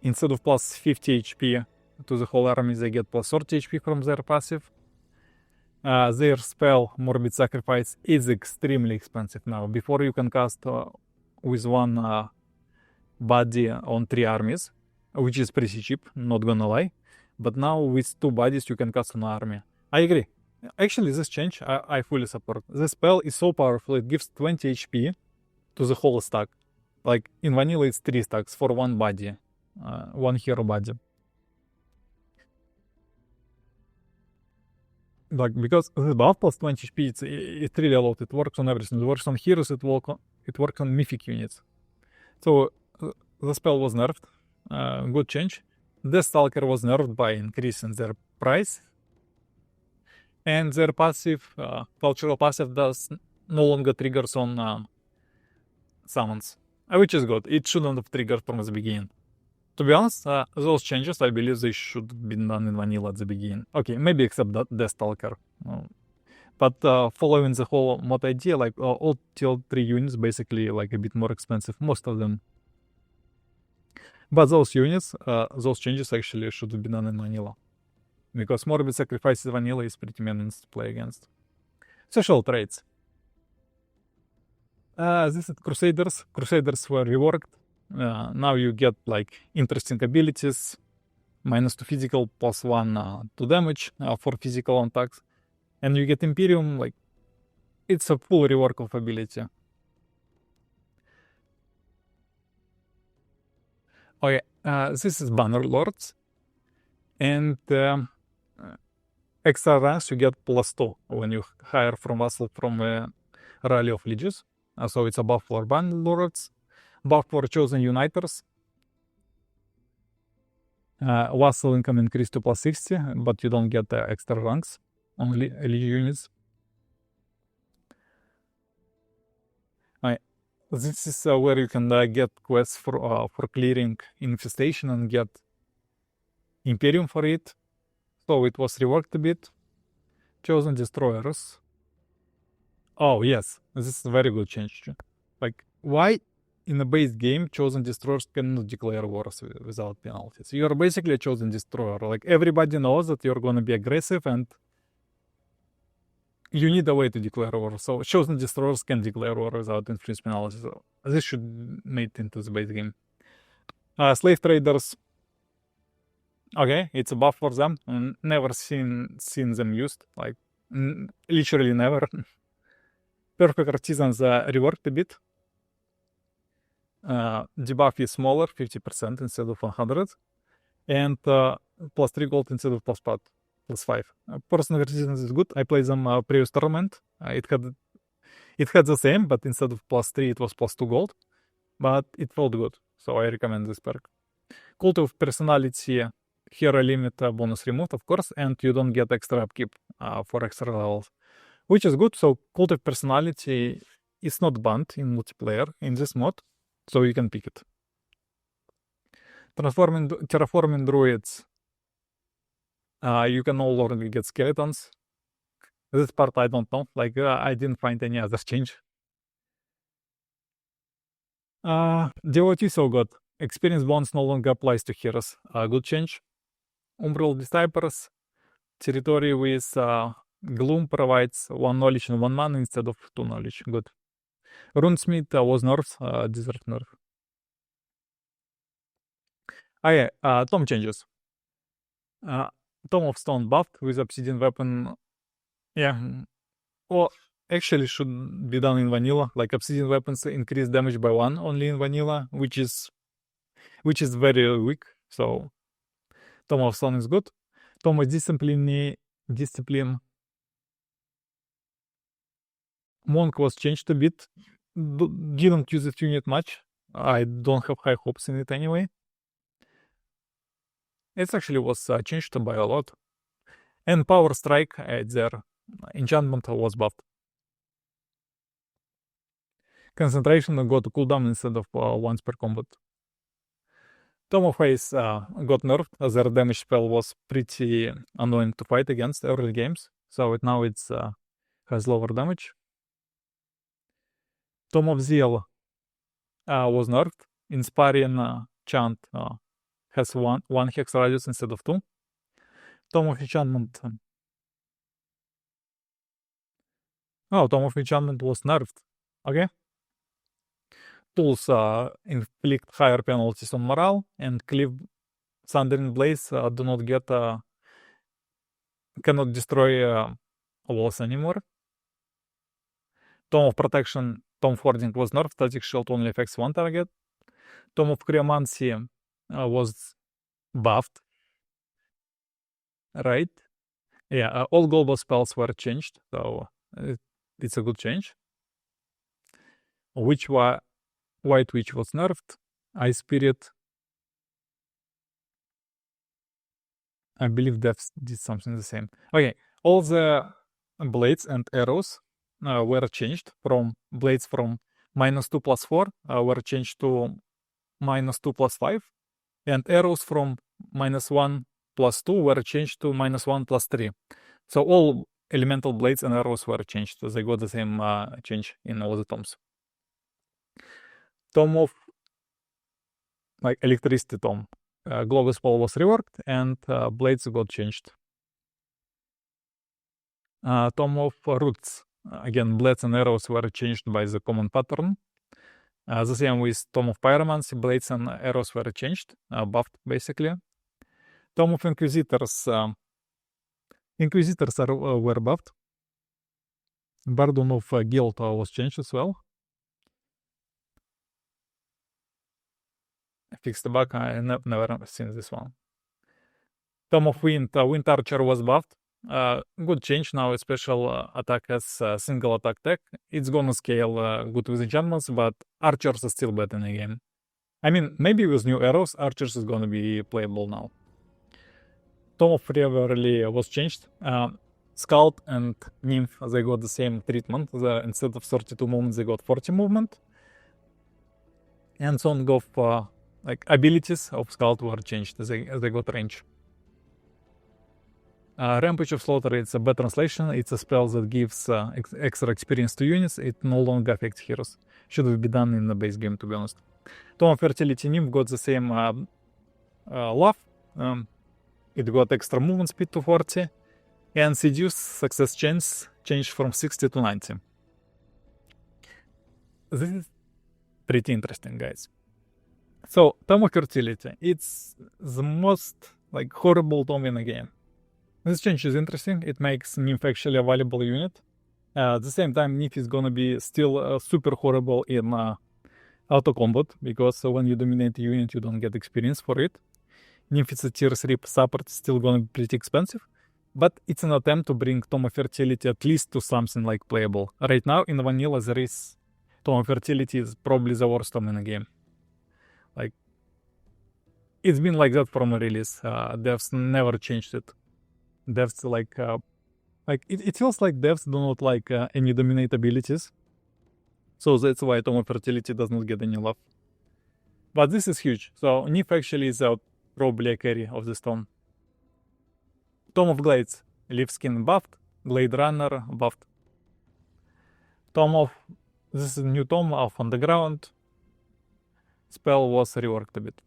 Instead of plus 50 HP to the whole army, they get plus 30 HP from their passive. Their spell, Morbid Sacrifice, is extremely expensive now. Before you can cast with 1 body on 3 armies, which is pretty cheap, not gonna lie. But now with 2 bodies you can cast an army. I agree. Actually, this change I fully support. The spell is so powerful, it gives 20 HP to the whole stack. Like in vanilla it's 3 stacks for 1 body, 1 hero body. like, because the buff plus 20 HP, it's really a lot. It works on everything. It works on heroes, it works on mythic units. So the spell was nerfed. Good change. The Stalker was nerfed by increasing their price. And their passive, cultural passive, does no longer triggers on summons, which is good. It shouldn't have triggered from the beginning. To be honest, those changes, I believe they should have been done in vanilla at the beginning. Okay, maybe except the Stalker. But following the whole mod idea, like all tier 3 units basically like a bit more expensive, most of them. But those units, those changes actually should have been done in vanilla. Because Morbid Sacrifices vanilla is pretty meaningless to play against. Social traits. This is Crusaders. Crusaders were reworked. Now you get like interesting abilities. -2 physical, +1 to damage for physical attacks. And you get Imperium, like, it's a full rework of ability. Okay, this is Banner Lords. And extra ranks you get +2 when you hire from Vassal from Rally of Lieges. So it's a buff for Banner Lords, buff for Chosen Uniters. Vassal income increased to +60, but you don't get extra ranks on Liege units. This is where you can get quests for clearing Infestation and get Imperium for it. So it was reworked a bit. Chosen Destroyers. Oh yes, this is a very good change. Like, why in a base game Chosen Destroyers cannot declare wars without penalties? You're basically a Chosen Destroyer. Like, everybody knows that you're gonna be aggressive and you need a way to declare war. So Chosen Destroyers can declare war without influence penalties. So this should made into the base game. Slave Traders. Okay, it's a buff for them. Never seen them used. Like, literally never. Perfect Artisans reworked a bit. Debuff is smaller, 50% instead of 100. And +3 gold instead of +5. Personal Artisans is good. I played them previous tournament. It had the same, but instead of +3 it was +2 gold. But it felt good, so I recommend this perk. Cult of Personality, hero limit bonus removed, of course, and you don't get extra upkeep for extra levels, which is good. So Cult of Personality is not banned in multiplayer in this mod, so you can pick it. Terraforming Druids. You can no longer get skeletons. This part I don't know. Like, I didn't find any other change. Devotee so good. Experience bonus no longer applies to heroes. Good change. Umbral Disciples. Territory with Gloom provides 1 knowledge and 1 mana instead of 2 knowledge. Good. Runesmith was nerfs. Desert nerf. Tome Changes. Tome of Stone buffed with Obsidian Weapon. Yeah. Or actually should be done in vanilla. Like, Obsidian Weapons increase damage by 1 only in vanilla, which is very weak. So Tome of Stone is good. Tome of Discipline. Monk was changed a bit. Didn't use it unit much. I don't have high hopes in it anyway. It actually was changed by a lot. And Power Strike, their enchantment was buffed. Concentration got a cooldown instead of once per combat. Tome of Haze got nerfed. Their damage spell was pretty annoying to fight against early games, so now it's has lower damage. Tome of Zeal was nerfed. Inspiring chant has one hex radius instead of 2. Tome of Enchantment. Tome of Enchantment was nerfed. Okay. Tools inflict higher penalties on morale, and Cleave Thundering Blaze do not get cannot destroy walls anymore. Tome of Protection, Tome Hoarding was nerfed. Static Shield only affects 1 target. Tome of Cryomancy was buffed, right? Yeah, all global spells were changed, so it's a good change. White Witch was nerfed. Ice Spirit. I believe Death did something the same. Okay, all the blades and arrows were changed from blades from -2+4 were changed to -2+5, and arrows from -1+2 were changed to -1+3. So all elemental blades and arrows were changed. So they got the same change in all the tomes. Tome of Electricity Tome. Global spell was reworked and blades got changed. Tome of Roots. Again, blades and arrows were changed by the common pattern. The same with Tome of Pyromancy, blades and arrows were changed, buffed basically. Tome of Inquisitors. Inquisitors were buffed. Burden of Guild was changed as well. Fixed the bug, I never seen this one. Tome of Wind, Wind Archer was buffed. Good change now, a special attack as single attack tech. It's gonna scale good with enchantments, but archers are still better in the game. I mean, maybe with new arrows, archers is gonna be playable now. Tome of Revelry was changed. Scout and Nymph, they got the same treatment. Instead of 32 movement, they got 40 movement. And Song of abilities of Scout were changed. They got range. Rampage of Slaughter, it's a bad translation. It's a spell that gives extra experience to units. It no longer affects heroes. Should have been done in the base game, to be honest. Tome of Fertility Nymph got the same love. It got extra movement speed to 40. And Seduce success chance changed from 60 to 90. This is pretty interesting, guys. So, Tome of Fertility. It's the most horrible tome in the game. This change is interesting. It makes Nymph actually a valuable unit. At the same time, Nymph is gonna be still super horrible in auto combat, because when you dominate a unit, you don't get experience for it. Nymph is a tier 3 support, still gonna be pretty expensive, but it's an attempt to bring Tome of Fertility at least to something like playable. Right now, in vanilla, there is Tome of Fertility is probably the worst tome in the game. It's been like that from the release. Devs never changed it. Devs it feels like devs do not like any dominate abilities, so that's why Tome of Fertility does not get any love. But this is huge. So Nymph actually is probably a carry of this tome. Tome of Glades, Leaf Skin buffed, Glade Runner buffed. This is a new tome of Underground. Spell was reworked a bit.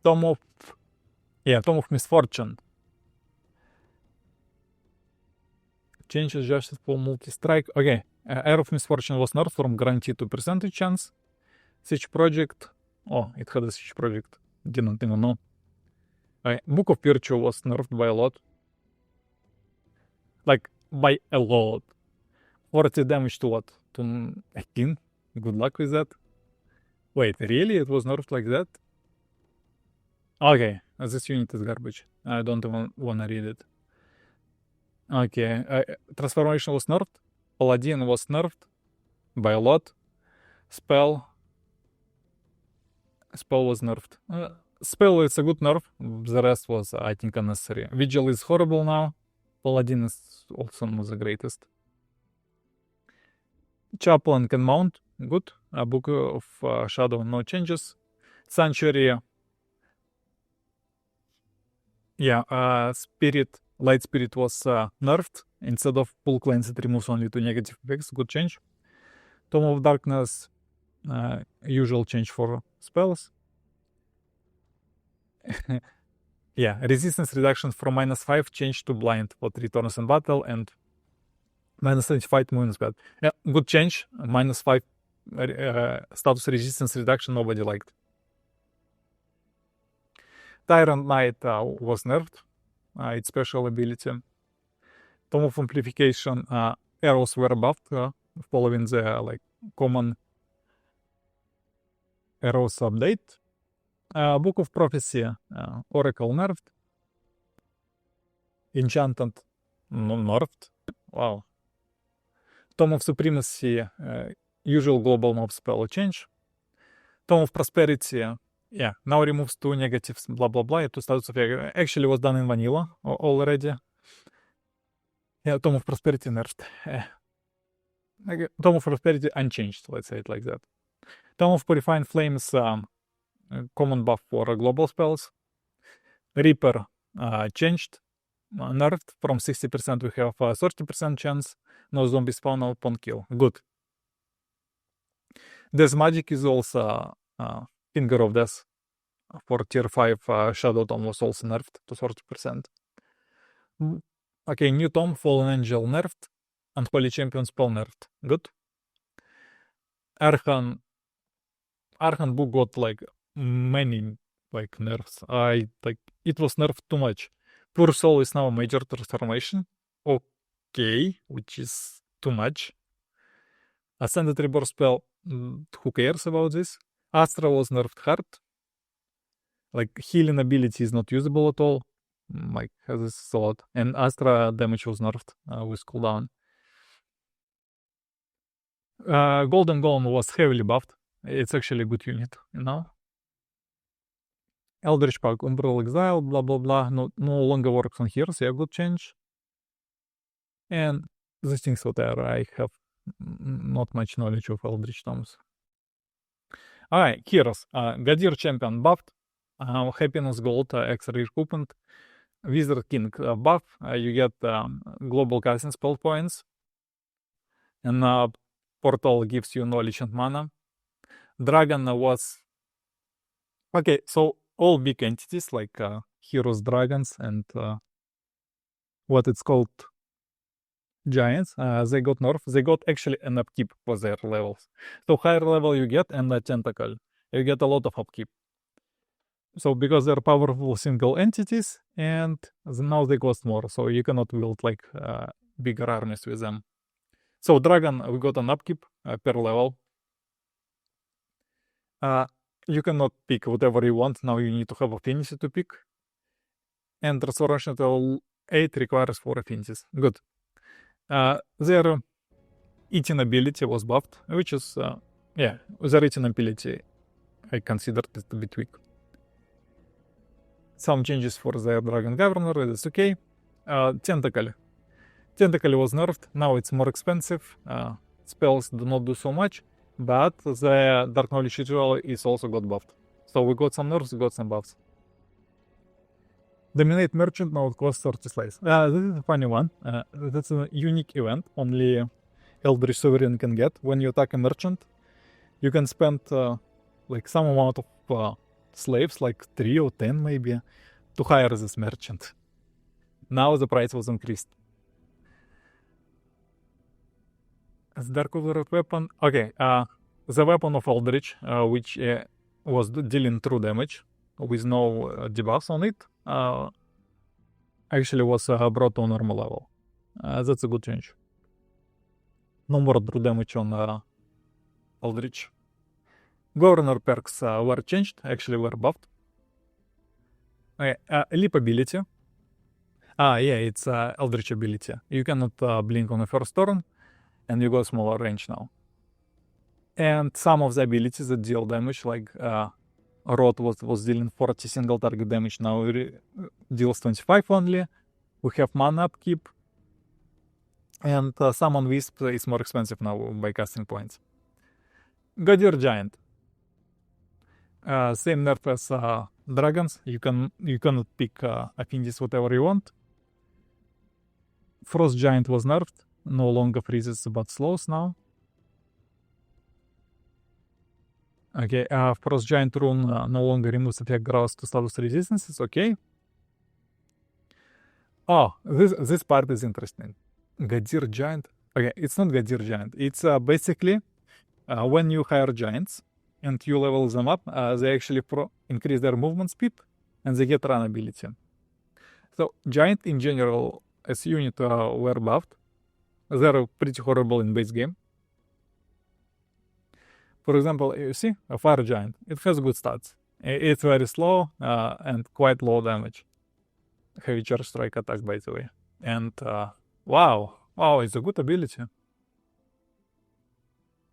Tome of Misfortune. Changes justice for multi-strike. Okay, Air of Misfortune was nerfed from guaranteed to percentage chance. Siege Project. Oh, it had a Siege Project. Didn't even know. Book of Virtue was nerfed by a lot. By a lot. 40 damage to what? To 18? Good luck with that. Wait, really? It was nerfed like that? Okay, this unit is garbage. I don't even wanna read it. Okay, Transformation was nerfed. Paladin was nerfed by a lot. Spell was nerfed. Spell is a good nerf. The rest was, I think, unnecessary. Vigil is horrible now. Paladin is also not the greatest. Chaplain can mount. Good. Book of Shadow, no changes. Sanctuary. Yeah, Light Spirit was nerfed. Instead of full cleanse, it removes only 2 negative effects. Good change. Tome of Darkness, usual change for spells. Yeah, resistance reduction from -5 changed to blind for 3 turns in battle, and -75 movement speed. Yeah, good change. -5 status resistance reduction nobody liked. Tyrant Knight was nerfed. Its special ability. Tome of Amplification, arrows were buffed, following the common arrows update. Book of Prophecy, Oracle nerfed. Enchanted nerfed. Wow. Tome of Supremacy, usual global mob spell change. Tome of Prosperity, yeah, now removes 2 negatives, blah blah blah, 2 status effect. Actually was done in vanilla already. Yeah, Tome of Prosperity nerfed. Tome of Prosperity unchanged, let's say it like that. Tome of Purifying Flames, common buff for global spells. Reaper changed, nerfed. From 60% we have 30% chance. No zombie spawn upon kill. Good. Death Magic is also Finger of Death for tier 5 Shadow Tome was also nerfed to 30%. Okay, new Tome, Fallen Angel nerfed. Unholy Champion spell nerfed. Good. Archon book got like many like nerfs. It was nerfed too much. Pure Soul is now a major transformation. Okay, which is too much. Ascended Rebirth spell, who cares about this? Astra was nerfed hard. Like healing ability is not usable at all. Like this is a lot. And Astra damage was nerfed with cooldown. Golden Golem was heavily buffed. It's actually a good unit, you know? Eldritch Pack, Umbral Exile, blah blah blah. No longer works on here, so yeah, good change. And the things whatever, I have not much knowledge of Eldritch Tomes. Alright, heroes. Gadir Champion buffed. Happiness Gold extra recoupment. Wizard King buff. You get global casting spell points. And Portal gives you knowledge and mana. Dragon was... Okay, so all big entities like heroes, dragons, and what it's called giants, they got nerf. They got actually an upkeep for their levels. So higher level you get, and a tentacle, you get a lot of upkeep. So because they're powerful single entities, and now they cost more, so you cannot build like bigger armies with them. So dragon, we got an upkeep per level. You cannot pick whatever you want. Now you need to have affinity to pick. And restoration level 8 requires 4 affinities. Good. Their eating ability was buffed, which is, yeah, their eating ability I considered it a bit weak. Some changes for their Dragon Governor, that's okay. Tentacle. Tentacle was nerfed, now it's more expensive. Spells do not do so much, but the Dark Knowledge Ritual is also got buffed. So we got some nerfs, we got some buffs. Dominate Merchant, now it costs 30 slaves. This is a funny one. That's a unique event, only Eldritch Sovereign can get. When you attack a merchant, you can spend like some amount of slaves, like 3 or 10 maybe, to hire this merchant. Now the price was increased. As Dark Overlord weapon, okay, the weapon of Eldritch, which was dealing true damage with no debuffs on it, actually was brought to a normal level. That's a good change. No more true damage on Eldritch. Governor perks were changed, actually were buffed. Okay, Leap ability. Yeah, it's Eldritch ability. You cannot blink on the first turn, and you got smaller range now. And some of the abilities that deal damage, like Rot was dealing 40 single target damage, now deals 25 only. We have mana upkeep. And Summon Wisp is more expensive now by casting points. Gadir Giant. Same nerf as dragons. You cannot pick affinities whatever you want. Frost Giant was nerfed. No longer freezes but slows now. Okay, Frost Giant rune no longer removes effect grows to status resistances. Okay. Oh, this part is interesting. Gadir Giant. Okay, it's not Gadir Giant. It's basically when you hire giants and you level them up, they actually increase their movement speed and they get run ability. So giant in general as unit were buffed. They're pretty horrible in base game. For example, you see a fire giant. It has good stats. It's very slow and quite low damage. heavy charge strike attack, by the way. And wow, it's a good ability.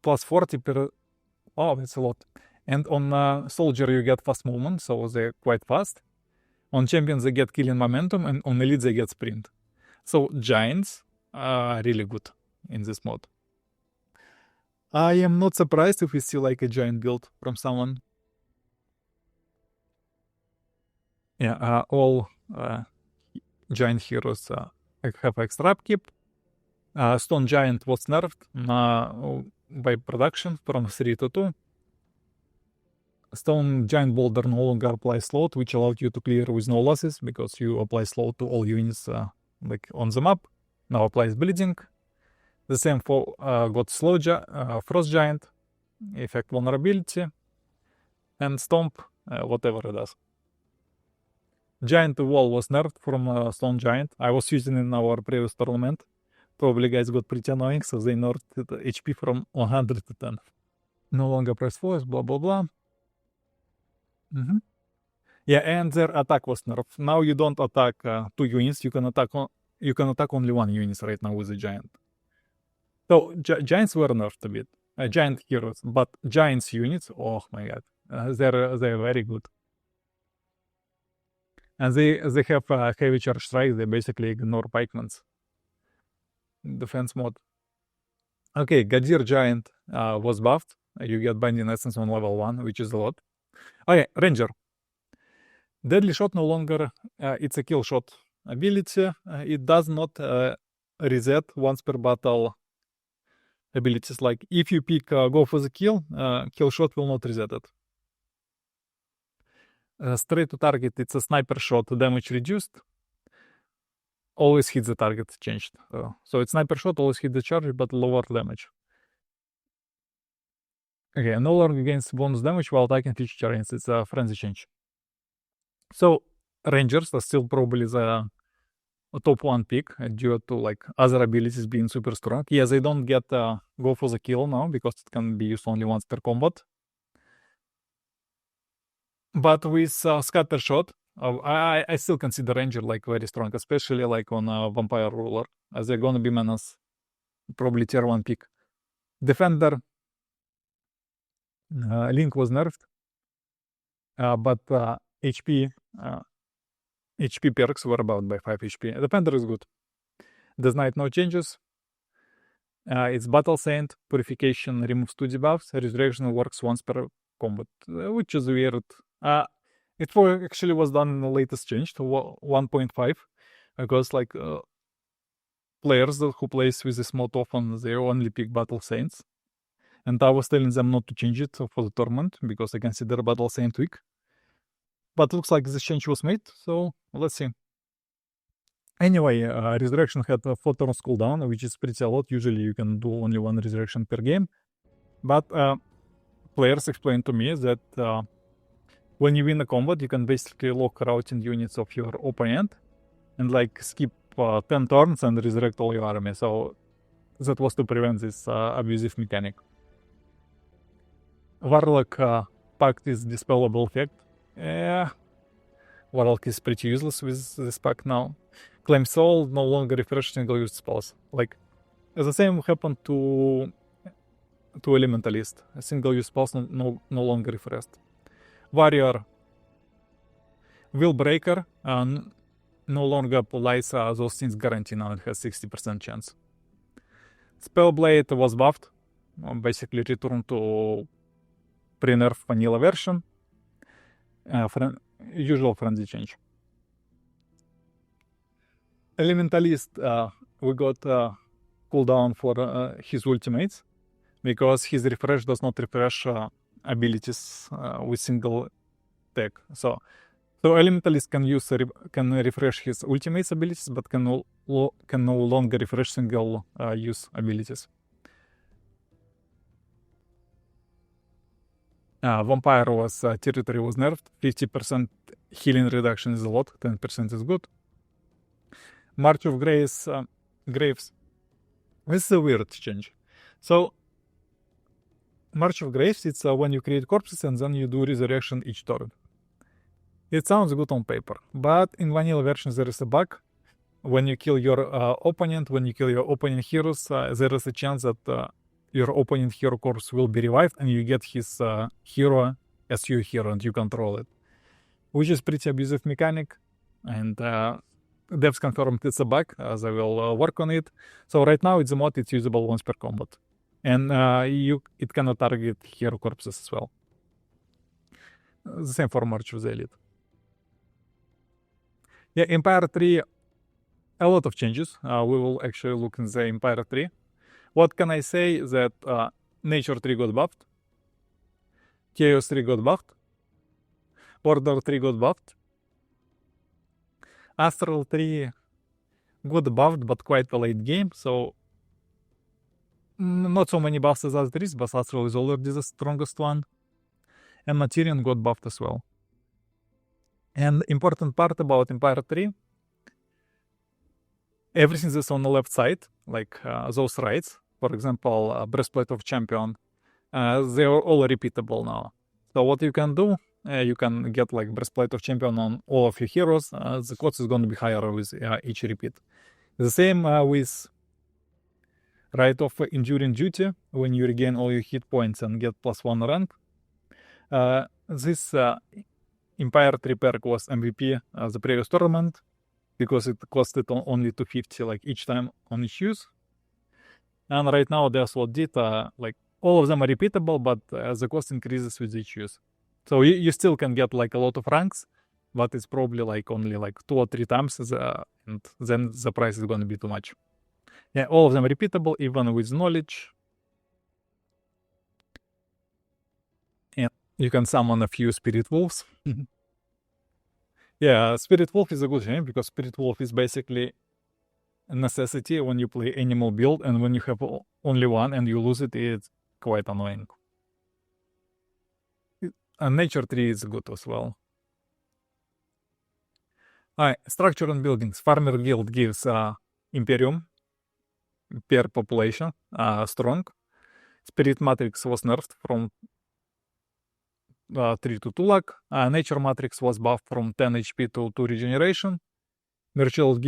Plus 40 per... Oh, that's a lot. And on soldier you get fast movement, so they're quite fast. On champions they get killing momentum, and on elite they get sprint. So giants are really good in this mod. I am not surprised if we see like a giant build from someone. Yeah, all giant heroes have extra upkeep. Stone Giant was nerfed by production from 3 to 2. Stone Giant Boulder no longer applies slot, which allowed you to clear with no losses, because you apply slot to all units like on the map. Now applies bleeding. The same for got Frost Giant, effect vulnerability, and Stomp, whatever it does. Giant Wall was nerfed from Stone Giant. I was using it in our previous tournament. Probably guys got pretty annoying, so they nerfed HP from 100 to 10. No longer press force, blah blah blah. Yeah, and their attack was nerfed. Now you don't attack 2 units. You can attack only 1 unit right now with the giant. So giants were nerfed a bit. Giant heroes, but giants units, oh my god, they're very good. And they have heavy charge strike. They basically ignore pikemans. Defense mod. Okay, Gadir Giant was buffed. You get Binding Essence on level 1, which is a lot. Okay, Ranger. Deadly Shot no longer, it's a kill shot ability. It does not reset once per battle abilities. Like if you pick go for the kill shot will not reset it. Straight to target, it's a sniper shot, damage reduced. Always hit the target, changed. So it's sniper shot, always hit the charge, but lower damage. Okay, no longer gains bonus damage while attacking future targets. It's a frenzy change. So Rangers are still probably the top 1 pick due to like other abilities being super strong. Yeah, they don't get go for the kill now because it can be used only once per combat. But with Scatter Shot, I still consider Ranger like very strong, especially like on Vampire Ruler, as they're gonna be menace, probably tier 1 pick. Defender, Link was nerfed, but HP perks were about by 5 HP. Defender is good. Death Knight, no changes. It's Battle Saint, Purification removes 2 debuffs, Resurrection works once per combat, which is weird. It actually was done in the latest change to 1.5, because like players who plays with this mod often, they only pick Battle Saints. And I was telling them not to change it for the tournament, because I consider Battle Saint weak. But looks like this change was made, so let's see. Anyway, Resurrection had 4 turns cooldown, which is pretty a lot. Usually you can do only 1 Resurrection per game. But players explained to me that when you win a combat, you can basically lock routing units of your opponent and like skip 10 turns and resurrect all your army. So that was to prevent this abusive mechanic. Warlock Pact is dispellable effect. Yeah, Warlock is pretty useless with this pack now. Claim Soul no longer refresh single use spells. Like the same happened to Elementalist. Single use spells no longer refreshed. Warrior Willbreaker no longer applies those things guarantee. Now it has 60% chance. Spellblade was buffed, basically returned to pre-nerf vanilla version. Usual frenzy change. Elementalist, we got cooldown for his ultimates, because his refresh does not refresh abilities with single tag. So Elementalist can refresh his ultimates abilities, but can no longer refresh single use abilities. Vampire was territory was nerfed. 50% healing reduction is a lot. 10% is good. March of Graves. This is a weird change. So March of Graves, it's when you create corpses and then you do resurrection each turn. It sounds good on paper, but in vanilla version there is a bug. When you kill your opponent, when you kill your opponent heroes, there is a chance that your opponent hero corpse will be revived and you get his hero as your hero and you control it, which is pretty abusive mechanic, and devs confirmed it's a bug. They will work on it. So right now it's a mod, it's usable once per combat, and it cannot target hero corpses as well. The same for March of the Elite. Yeah, Empire 3, a lot of changes. We will actually look in the Empire 3. What can I say? That Nature 3 got buffed, Chaos 3 got buffed, Order 3 got buffed, Astral 3 got buffed, but quite a late game, so not so many buffs as others, but Astral is already the strongest one, and Materian got buffed as well. And important part about Empire 3, everything that's on the left side, like those rights, for example, Breastplate of Champion, they are all repeatable now. So what you can do, you can get like Breastplate of Champion on all of your heroes. The cost is going to be higher with each repeat. The same with Right of Enduring Duty, when you regain all your hit points and get +1 rank. This Empire 3 perk was MVP the previous tournament, because it costed only 250 like each time on each use. And right now there's what did, like all of them are repeatable, but the cost increases with each use. So you still can get like a lot of ranks, but it's probably like only like 2 or 3 times, and then the price is going to be too much. Yeah, all of them are repeatable, even with knowledge. And you can summon a few Spirit Wolves. Yeah, Spirit Wolf is a good game, because Spirit Wolf is basically a necessity when you play animal build, and when you have only one and you lose it, it's quite annoying. And Nature 3 is good as well. Alright, structure and buildings. Farmer Guild gives Imperium per population, strong. Spirit Matrix was nerfed from 3 to 2 luck. Nature Matrix was buffed from 10 HP to 2 regeneration. Merchant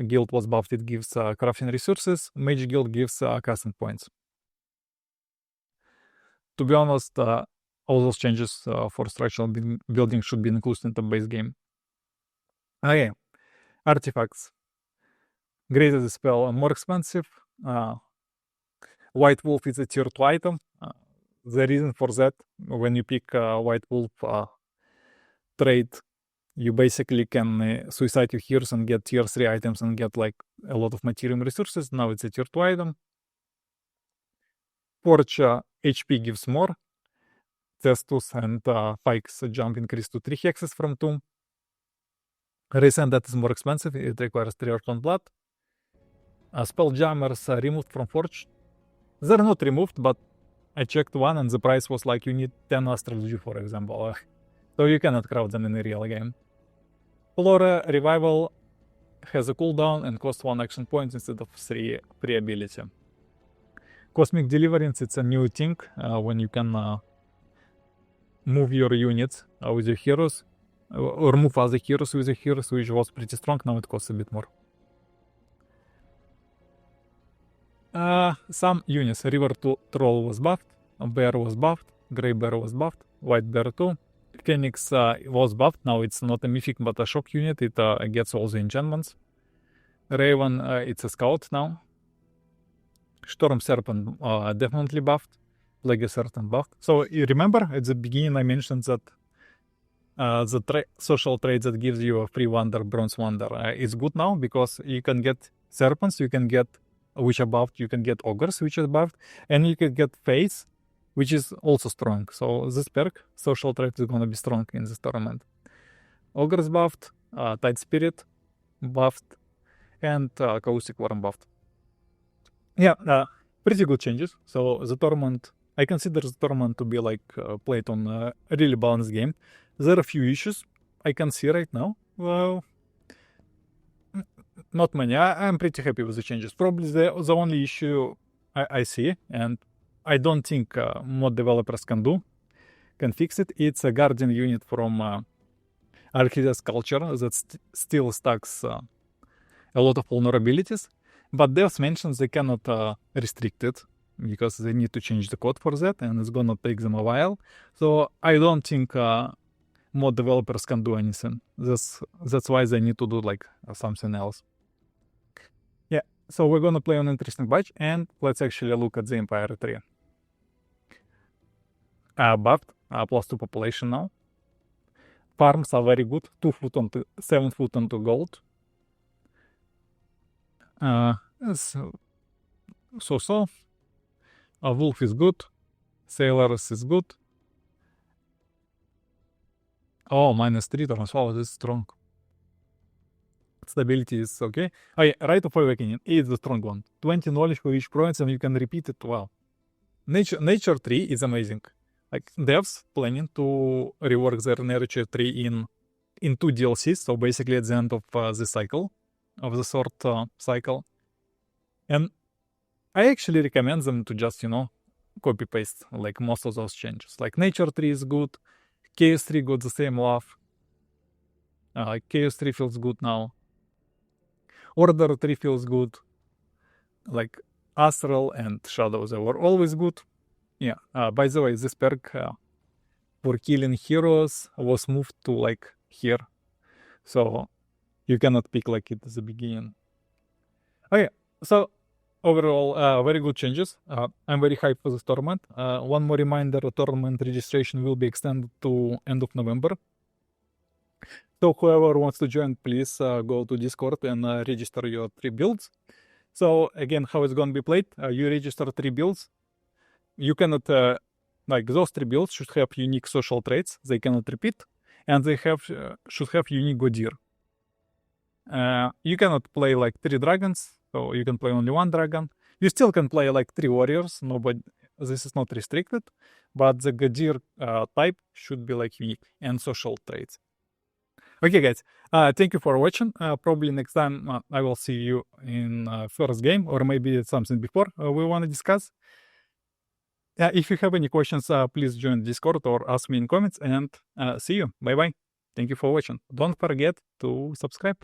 Guild was buffed, it gives crafting resources. Mage Guild gives casting points. To be honest, all those changes for structural building should be included in the base game. Okay, artifacts. Greater the spell, more expensive. White Wolf is a tier 2 item. The reason for that, when you pick White Wolf trade, you basically can suicide your heroes and get tier 3 items and get like a lot of material resources. Now it's a tier 2 item. Forge HP gives more. Testus and Pike's jump increase to 3 hexes from 2. Resend that is more expensive, it requires 3 Earthbound Blood. Spell jammers removed from Forge. They're not removed, but I checked one and the price was like you need 10 Astrology, for example. So you cannot craft them in a real game. Flora Revival has a cooldown and costs 1 action point instead of 3 free ability. Cosmic Deliverance, it's a new thing when you can move your units with your heroes, or move other heroes with your heroes, which was pretty strong. Now it costs a bit more. Some units. River Troll was buffed, Bear was buffed, Grey Bear was buffed, White Bear too. Phoenix was buffed, now it's not a mythic but a shock unit, it gets all the enchantments. Raven, it's a scout now. Storm Serpent definitely buffed. Plague Serpent buffed. So you remember at the beginning I mentioned that the social trade that gives you a free Wonder, Bronze Wonder, is good now, because you can get Serpents, you can get which are buffed, you can get Ogres, which is buffed, and you can get Faith, which is also strong. So this perk, social trade, is gonna be strong in this tournament. Ogres buffed, Tide Spirit buffed, and Caustic Worm buffed. Yeah, pretty good changes. So the tournament, I consider the tournament to be like played on a really balanced game. There are a few issues I can see right now. Well, not many. I'm pretty happy with the changes. Probably the only issue I see, and I don't think mod developers can fix it, it's a Guardian unit from Architect's culture that still stacks a lot of vulnerabilities, but devs mentions they cannot restrict it because they need to change the code for that, and it's gonna take them a while. So I don't think mod developers can do anything. That's why they need to do like something else. Yeah, so we're gonna play on interesting batch, and let's actually look at the empire tree. Buffed, +2 population now. Farms are very good, 2 foot onto 7 foot onto gold. So. Wolf is good. Sailors is good. Oh, -3 turns. Wow, this is strong. Stability is okay. Oh yeah, Right of Awakening is the strong one. 20 knowledge for each province, and you can repeat it. Wow. Nature tree is amazing. Like devs planning to rework their nature tree in 2 DLCs. So basically at the end of the cycle, of the sword cycle. And I actually recommend them to just, copy paste like most of those changes. Like nature tree is good. Chaos tree got the same love. Chaos tree feels good now. Order tree feels good. Like Astral and Shadow, they were always good. Yeah. By the way, this perk for killing heroes was moved to like here. So you cannot pick like it at the beginning. Okay, so overall, very good changes. I'm very hyped for this tournament. One more reminder, tournament registration will be extended to end of November. So whoever wants to join, please go to Discord and register your 3 builds. So again, how it's going to be played? You register 3 builds. You cannot, like those 3 builds should have unique social traits. They cannot repeat. And they should have unique Godir. You cannot play like 3 dragons. So you can play only 1 dragon. You still can play like 3 warriors. This is not restricted. But the Godir type should be like unique and social traits. Okay, guys. Thank you for watching. Probably next time I will see you in first game, or maybe something before we want to discuss. If you have any questions, please join Discord or ask me in comments, and see you. Bye-bye. Thank you for watching. Don't forget to subscribe.